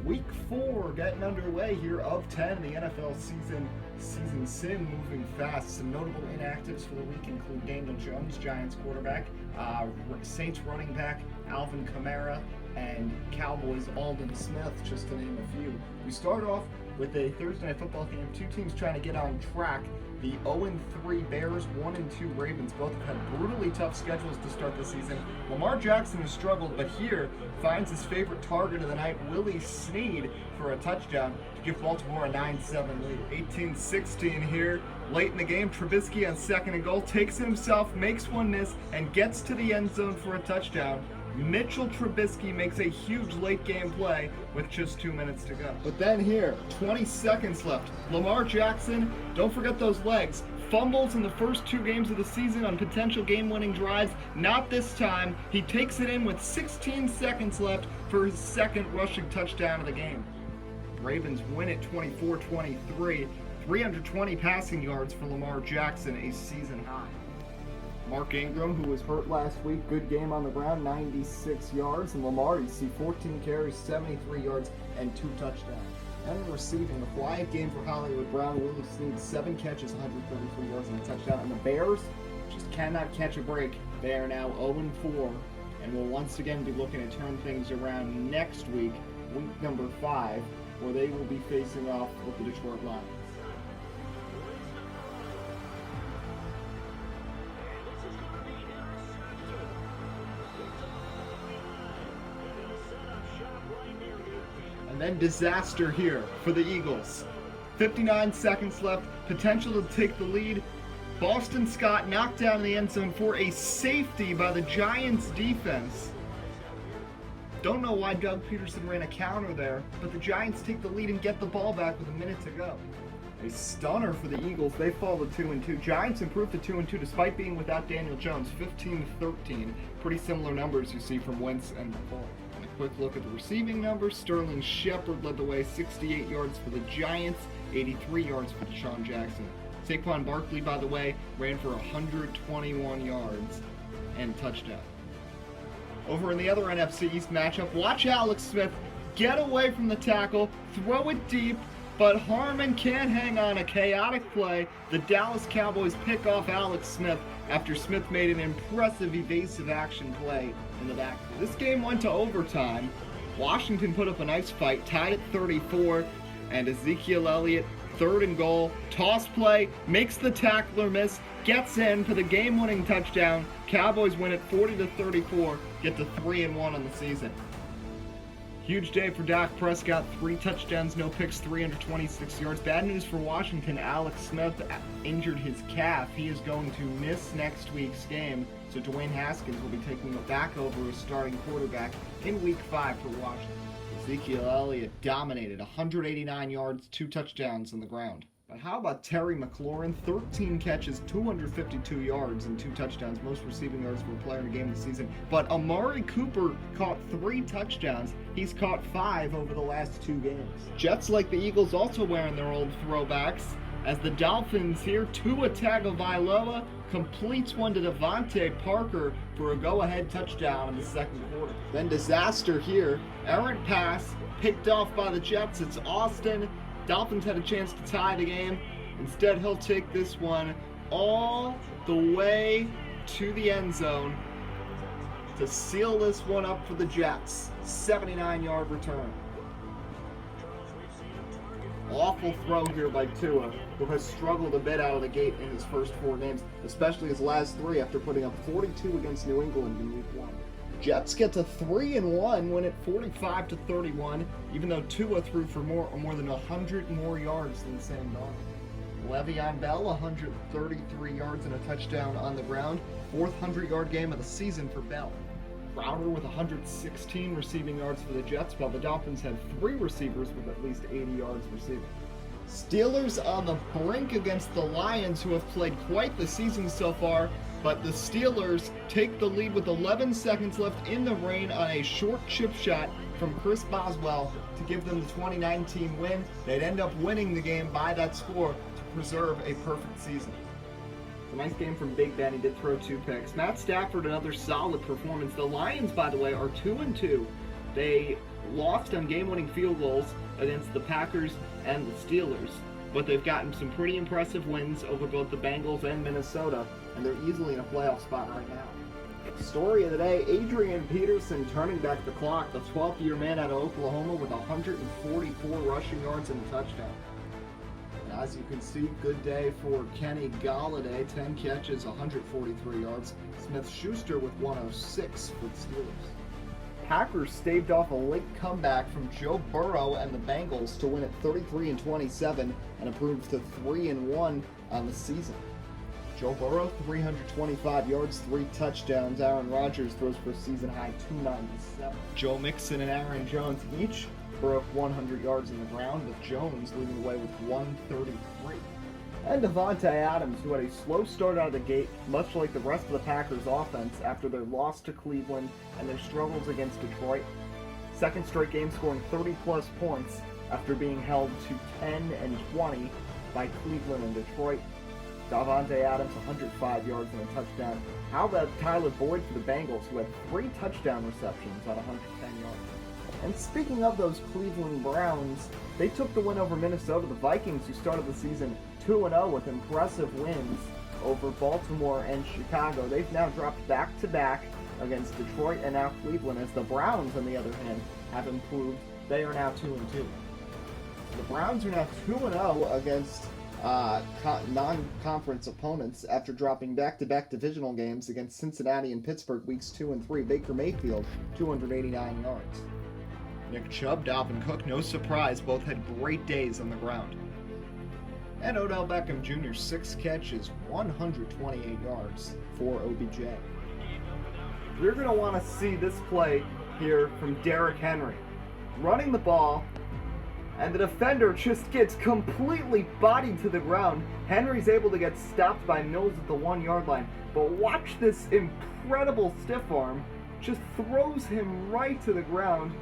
Week 4 getting underway here of 10. The NFL season sim moving fast. Some notable inactives for the week include Daniel Jones, Giants quarterback, Saints running back Alvin Kamara, and Cowboys Aldon Smith, just to name a few. We start off with a Thursday Night Football game. Two teams trying to get on track. The 0-3 Bears, 1-2 Ravens both have had brutally tough schedules to start the season. Lamar Jackson has struggled, but here finds his favorite target of the night, Willie Snead, for a touchdown to give Baltimore a 9-7 lead. 18-16 here. Late in the game, Trubisky on 2nd and goal takes it himself, makes one miss, and gets to the end zone for a touchdown. Mitchell Trubisky makes a huge late game play with just 2 minutes to go. But then here, 20 seconds left. Lamar Jackson, don't forget those legs, fumbles in the first 2 games of the season on potential game-winning drives. Not this time. He takes it in with 16 seconds left for his second rushing touchdown of the game. Ravens win it 24-23. 320 passing yards for Lamar Jackson, a season high. Mark Ingram, who was hurt last week, good game on the ground, 96 yards. And Lamar, you see 14 carries, 73 yards, and 2 touchdowns. And receiving, a quiet game for Hollywood Brown. Willie Snead, 7 catches, 133 yards, and a touchdown. And the Bears just cannot catch a break. They are now 0-4, and will once again be looking to turn things around next week, week number 5, where they will be facing off with the Detroit Lions. And then disaster here for the Eagles. 59 seconds left, potential to take the lead. Boston Scott knocked down in the end zone for a safety by the Giants defense. Don't know why Doug Peterson ran a counter there, but the Giants take the lead and get the ball back with a minute to go. A stunner for the Eagles. They fall to 2-2. Giants improved to 2-2 despite being without Daniel Jones, 15-13. Pretty similar numbers you see from Wentz and McCoy. And a quick look at the receiving numbers. Sterling Shepard led the way, 68 yards for the Giants, 83 yards for Deshaun Jackson. Saquon Barkley, by the way, ran for 121 yards and a touchdown. Over in the other NFC East matchup, watch Alex Smith get away from the tackle, throw it deep, but Harmon can't hang on. A chaotic play. The Dallas Cowboys pick off Alex Smith after Smith made an impressive evasive action play in the backfield. This game went to overtime. Washington put up a nice fight, tied at 34, and Ezekiel Elliott, 3rd and goal, toss play, makes the tackler miss, gets in for the game-winning touchdown. Cowboys win it 40-34, get to 3-1 on the season. Huge day for Dak Prescott, 3 touchdowns, no picks, 326 yards. Bad news for Washington, Alex Smith injured his calf. He is going to miss next week's game, so Dwayne Haskins will be taking it back over as starting quarterback in week 5 for Washington. Ezekiel Elliott dominated, 189 yards, 2 touchdowns on the ground. But how about Terry McLaurin? 13 catches, 252 yards, and 2 touchdowns, most receiving yards for a player in a game this season. But Amari Cooper caught 3 touchdowns. He's caught 5 over the last 2 games. Jets, like the Eagles, also wearing their old throwbacks, as the Dolphins here, Tua Tagovailoa completes one to Devontae Parker for a go-ahead touchdown in the 2nd quarter. Then disaster here, errant pass, picked off by the Jets. It's Austin. Dolphins had a chance to tie the game. Instead, he'll take this one all the way to the end zone to seal this one up for the Jets. 79-yard return. Awful throw here by Tua, who has struggled a bit out of the gate in his first 4 games, especially his last 3 after putting up 42 against New England in week 1. Jets get to 3-1, win it 45-31, even though Tua threw for more than 100 more yards than Sam Darnold. Le'Veon Bell, 133 yards and a touchdown on the ground. 4th 100-yard game of the season for Bell. Crowder with 116 receiving yards for the Jets, while the Dolphins had 3 receivers with at least 80 yards receiving. Steelers on the brink against the Lions, who have played quite the season so far, but the Steelers take the lead with 11 seconds left in the rain on a short chip shot from Chris Boswell to give them the 2019 win. They'd end up winning the game by that score to preserve a perfect season. A nice game from Big Ben. He did throw 2 picks. Matt Stafford, another solid performance. The Lions, by the way, are 2-2. They lost on game-winning field goals against the Packers and the Steelers, but they've gotten some pretty impressive wins over both the Bengals and Minnesota, and they're easily in a playoff spot right now. Story of the day, Adrian Peterson turning back the clock, the 12th-year man out of Oklahoma with 144 rushing yards and a touchdown. And as you can see, good day for Kenny Galladay, 10 catches, 143 yards. Smith-Schuster with 106 for the Steelers. Packers staved off a late comeback from Joe Burrow and the Bengals to win at 33-27 and improve to 3-1 on the season. Joe Burrow, 325 yards, 3 touchdowns. Aaron Rodgers throws for a season-high 297. Joe Mixon and Aaron Jones each broke 100 yards in the ground, with Jones leading the way with 133. And Davante Adams, who had a slow start out of the gate, much like the rest of the Packers' offense after their loss to Cleveland and their struggles against Detroit. Second straight game scoring 30-plus points after being held to 10 and 20 by Cleveland and Detroit. Davante Adams, 105 yards and a touchdown. How about Tyler Boyd for the Bengals, who had 3 touchdown receptions on 110 yards? And speaking of those Cleveland Browns, they took the win over Minnesota. The Vikings, who started the season 2-0 with impressive wins over Baltimore and Chicago, they've now dropped back-to-back against Detroit and now Cleveland, as the Browns, on the other hand, have improved. They are now 2-2. The Browns are now 2-0 against non-conference opponents after dropping back-to-back divisional games against Cincinnati and Pittsburgh weeks 2 and 3. Baker Mayfield, 289 yards. Nick Chubb, Dalvin Cook, no surprise, both had great days on the ground. And Odell Beckham Jr., 6 catches, 128 yards for OBJ. You're going to want to see this play here from Derrick Henry. Running the ball, and the defender just gets completely bodied to the ground. Henry's able to get stopped by Mills at the 1-yard line. But watch this incredible stiff arm. Just throws him right to the ground.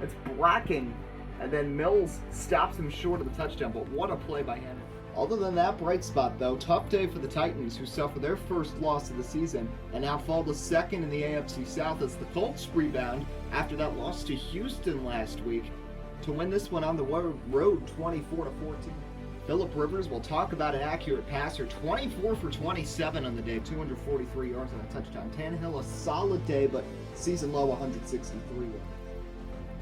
It's Bracken. And then Mills stops him short of the touchdown. But what a play by Henry. Other than that bright spot, though, tough day for the Titans, who suffer their first loss of the season and now fall to second in the AFC South as the Colts rebound after that loss to Houston last week to win this one on the road 24-14. Phillip Rivers, will talk about an accurate passer, 24 for 27 on the day, 243 yards and a touchdown. Tannehill, a solid day, but season low 163 yards.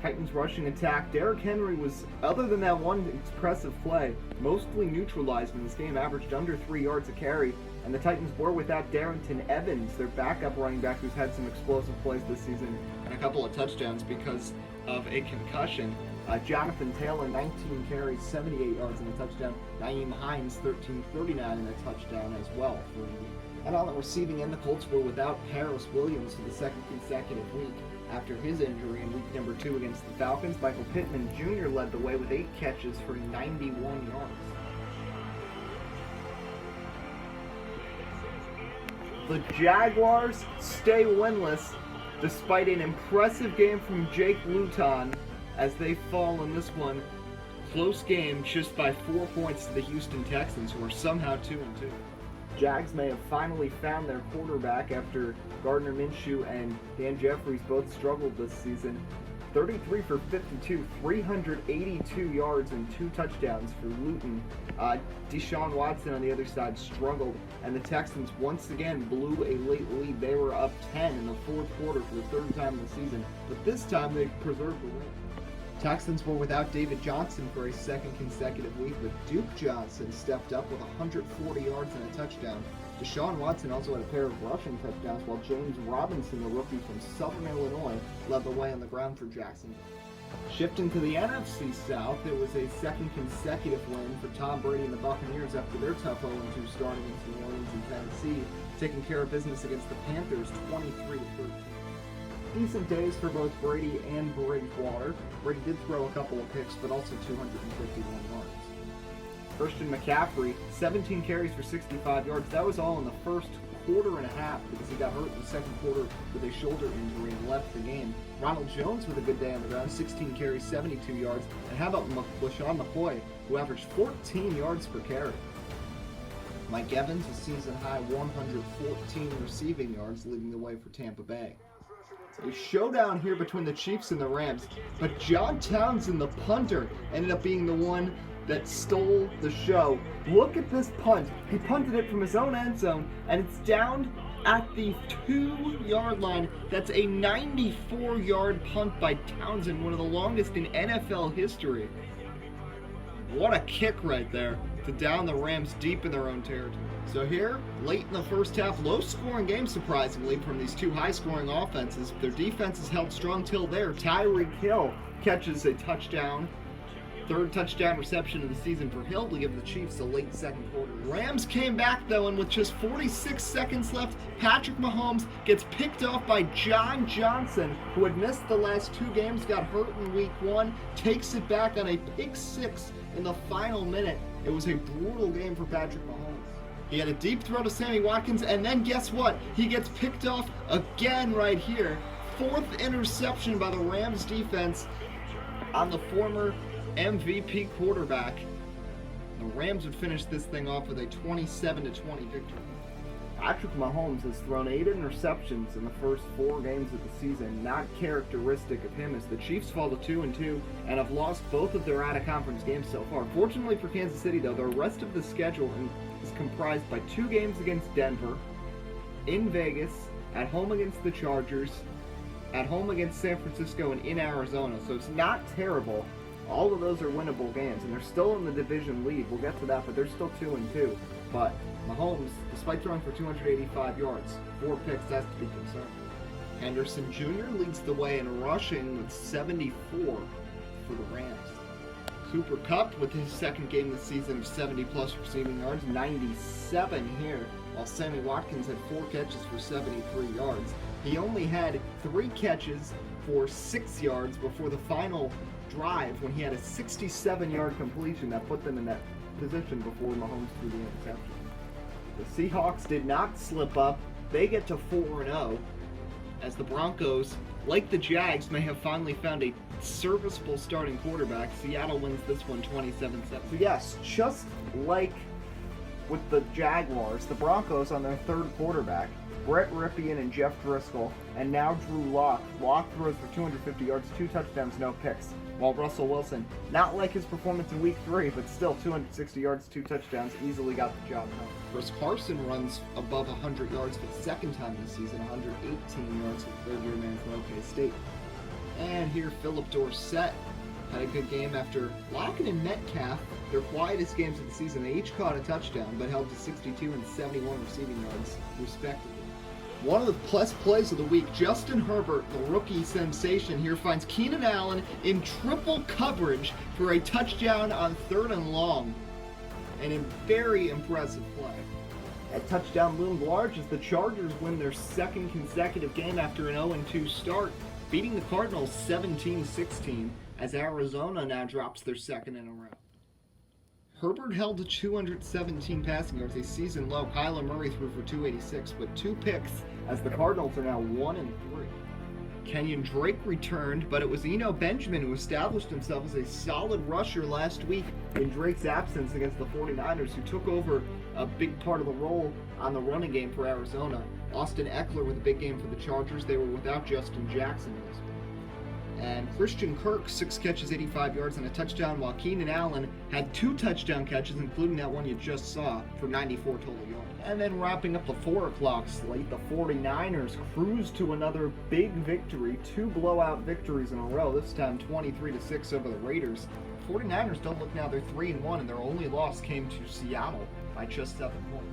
Titans rushing attack. Derrick Henry was, other than that one impressive play, mostly neutralized in this game, averaged under 3 yards a carry, and the Titans were without Darrington Evans, their backup running back who's had some explosive plays this season, and a couple of touchdowns because of a concussion. Jonathan Taylor, 19 carries, 78 yards and a touchdown. Nyheim Hines, 13-39 and a touchdown as well. And on the receiving end, the Colts were without Harris Williams for the second consecutive week. After his injury in week number 2 against the Falcons, Michael Pittman Jr. led the way with 8 catches for 91 yards. The Jaguars stay winless despite an impressive game from Jake Luton as they fall in this one. Close game just by 4 points to the Houston Texans, who are somehow 2-2. Jags may have finally found their quarterback after Gardner Minshew and Dan Jeffries both struggled this season. 33 for 52, 382 yards and 2 touchdowns for Luton. Deshaun Watson on the other side struggled, and the Texans once again blew a late lead. They were up 10 in the 4th quarter for the 3rd time in the season, but this time they preserved the win. Texans were without David Johnson for a 2nd consecutive week, but Duke Johnson stepped up with 140 yards and a touchdown. Deshaun Watson also had a pair of rushing touchdowns, while James Robinson, the rookie from Southern Illinois, led the way on the ground for Jacksonville. Shifting to the NFC South, there was a 2nd consecutive win for Tom Brady and the Buccaneers after their tough 0-2 start against New Orleans and Tennessee, taking care of business against the Panthers 23-13. Decent days for both Brady and Bridgewater. Brady did throw a couple of picks, but also 251 yards. Christian McCaffrey, 17 carries for 65 yards. That was all in the first quarter and a half because he got hurt in the 2nd quarter with a shoulder injury and left the game. Ronald Jones with a good day on the ground, 16 carries, 72 yards. And how about LaShawn McCoy, who averaged 14 yards per carry? Mike Evans, a season-high 114 receiving yards, leading the way for Tampa Bay. A showdown here between the Chiefs and the Rams, but John Townsend, the punter, ended up being the one that stole the show. Look at this punt. He punted it from his own end zone, and it's down at the 2-yard line. That's a 94-yard punt by Townsend, one of the longest in NFL history. What a kick right there to down the Rams deep in their own territory. So here, late in the first half, low-scoring game, surprisingly, from these two high-scoring offenses. Their defense has held strong till there. Tyreek Hill catches a touchdown. Third touchdown reception of the season for Hill to give the Chiefs a late second quarter. Rams came back, though, and with just 46 seconds left, Patrick Mahomes gets picked off by John Johnson, who had missed the last 2 games, got hurt in week 1, takes it back on a pick 6 in the final minute. It was a brutal game for Patrick Mahomes. He had a deep throw to Sammy Watkins, and then guess what? He gets picked off again right here. 4th interception by the Rams defense on the former MVP quarterback. The Rams would finish this thing off with a 27-20 victory. Patrick Mahomes has thrown 8 interceptions in the first 4 games of the season, not characteristic of him, as the Chiefs fall to 2-2 and have lost both of their out-of-conference games so far. Fortunately for Kansas City, though, the rest of the schedule is comprised by 2 games against Denver, in Vegas, at home against the Chargers, at home against San Francisco, and in Arizona. So it's not terrible. All of those are winnable games, and they're still in the division lead. We'll get to that, but they're still 2-2. But Mahomes, despite throwing for 285 yards, 4 picks, that's to be concerned. Henderson Jr. leads the way in rushing with 74 for the Rams. Cooper Kupp with his second game this season of 70-plus receiving yards, 97 here, while Sammy Watkins had 4 catches for 73 yards. He only had 3 catches for 6 yards before the final drive, when he had a 67-yard completion that put them in that position before Mahomes threw the interception. The Seahawks did not slip up. They get to 4-0, as the Broncos, like the Jags, may have finally found a serviceable starting quarterback. Seattle wins this one 27-7. So yes, just like with the Jaguars, the Broncos on their 3rd quarterback, Brett Rypien and Jeff Driscoll, and now Drew Lock. Lock throws for 250 yards, 2 touchdowns, no picks. While Russell Wilson, not like his performance in week 3, but still 260 yards, 2 touchdowns, easily got the job done. Chris Carson runs above 100 yards for the 2nd time this season, 118 yards for the 3rd-year man from OK State. And here, Philip Dorsett had a good game after Lockett and Metcalf, their quietest games of the season. They each caught a touchdown, but held to 62 and 71 receiving yards, respectively. One of the plus plays of the week, Justin Herbert, the rookie sensation here, finds Keenan Allen in triple coverage for a touchdown on 3rd and long. And a very impressive play. That touchdown loomed large as the Chargers win their 2nd consecutive game after an 0-2 start, beating the Cardinals 17-16, as Arizona now drops their 2nd in a row. Herbert held to 217 passing yards, a season low. Kyler Murray threw for 286 with 2 picks, as the Cardinals are now 1-3. Kenyon Drake returned, but it was Eno Benjamin who established himself as a solid rusher last week in Drake's absence against the 49ers, who took over a big part of the role on the running game for Arizona. Austin Eckler with a big game for the Chargers. They were without Justin Jackson this week. And Christian Kirk, 6 catches, 85 yards, and a touchdown, while Keenan Allen had 2 touchdown catches, including that one you just saw, for 94 total yards. And then wrapping up the 4 o'clock slate, the 49ers cruised to another big victory, 2 blowout victories in a row, this time 23-6 over the Raiders. 49ers don't look now, they're 3-1, and their only loss came to Seattle by just 7 points.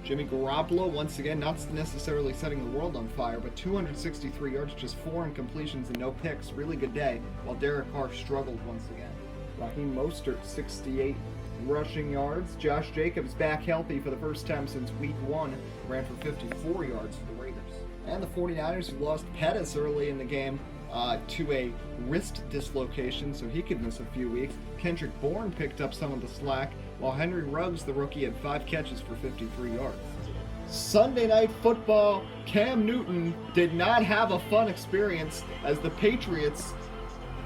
Jimmy Garoppolo, once again, not necessarily setting the world on fire, but 263 yards, just 4 incompletions and no picks. Really good day, while Derek Carr struggled once again. Raheem Mostert, 68 rushing yards. Josh Jacobs back healthy for the first time since week 1, ran for 54 yards for the Raiders. And the 49ers, who lost Pettis early in the game to a wrist dislocation, so he could miss a few weeks. Kendrick Bourne picked up some of the slack, while Henry Ruggs, the rookie, had 5 catches for 53 yards. Sunday Night Football, Cam Newton did not have a fun experience as the Patriots,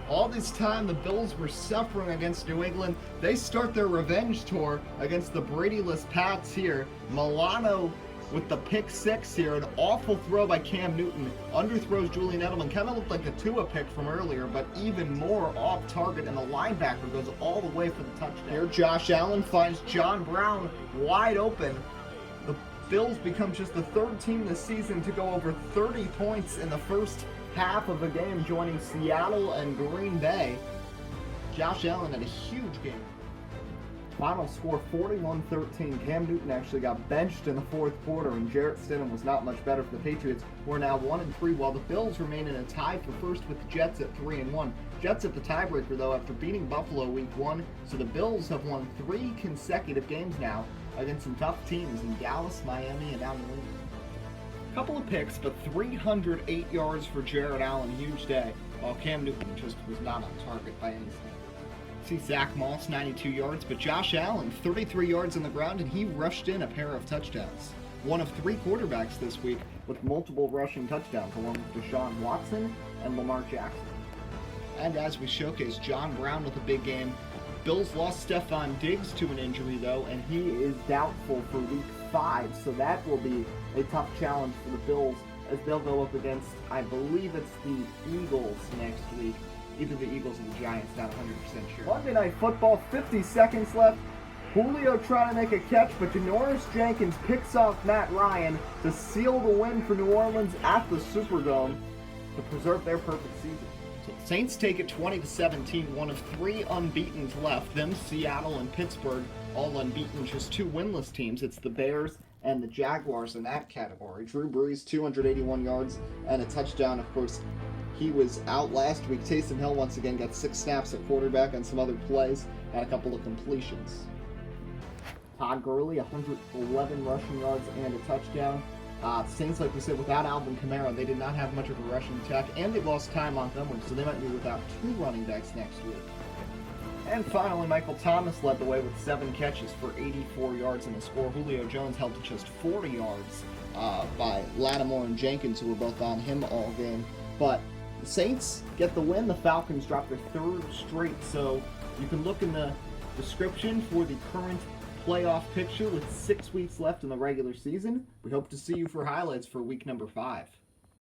all this time the Bills were suffering against New England. They start their revenge tour against the Brady-less Pats here. Milano with the pick six here. An awful throw by Cam Newton. Underthrows Julian Edelman. Kind of looked like the Tua pick from earlier, but even more off target, and the linebacker goes all the way for the touchdown. Here, Josh Allen finds John Brown wide open. The Bills become just the third team this season to go over 30 points in the first half of a game, joining Seattle and Green Bay. Josh Allen had a huge game. Final score 41-13. Cam Newton actually got benched in the fourth quarter, and Jarrett Stidham was not much better for the Patriots, who are now 1-3, while the Bills remain in a tie for first with the Jets at 3-1. Jets at the tiebreaker, though, after beating Buffalo week 1, so the Bills have won 3 consecutive games now against some tough teams in Dallas, Miami, and now New England. Couple of picks, but 308 yards for Jared Allen, huge day, while Cam Newton just was not on target by any standard. See Zach Moss, 92 yards, but Josh Allen, 33 yards on the ground, and he rushed in a pair of touchdowns. One of 3 quarterbacks this week with multiple rushing touchdowns, along with Deshaun Watson and Lamar Jackson. And as we showcase, John Brown with a big game. Bills lost Stephon Diggs to an injury, though, and he is doubtful for week 5, so that will be a tough challenge for the Bills as they'll go up against, I believe it's the Eagles next week. Either the Eagles or the Giants, not 100% sure. Monday Night Football, 50 seconds left. Julio trying to make a catch, but Janoris Jenkins picks off Matt Ryan to seal the win for New Orleans at the Superdome to preserve their perfect season. So the Saints take it 20-17, one of 3 unbeatens left. Them, Seattle, and Pittsburgh, all unbeaten, just 2 winless teams. It's the Bears and the Jaguars in that category. Drew Brees, 281 yards and a touchdown, of course. He was out last week. Taysom Hill once again got 6 snaps at quarterback and some other plays and a couple of completions. Todd Gurley, 111 rushing yards and a touchdown. Saints, like we said, without Alvin Kamara, they did not have much of a rushing attack, and they lost Ty Montgomery, so they might be without 2 running backs next week. And finally, Michael Thomas led the way with 7 catches for 84 yards and a score. Julio Jones held to just 40 yards by Lattimore and Jenkins, who were both on him all game. But the Saints get the win. The Falcons drop their 3rd straight, so you can look in the description for the current playoff picture with 6 weeks left in the regular season. We hope to see you for highlights for week number 5.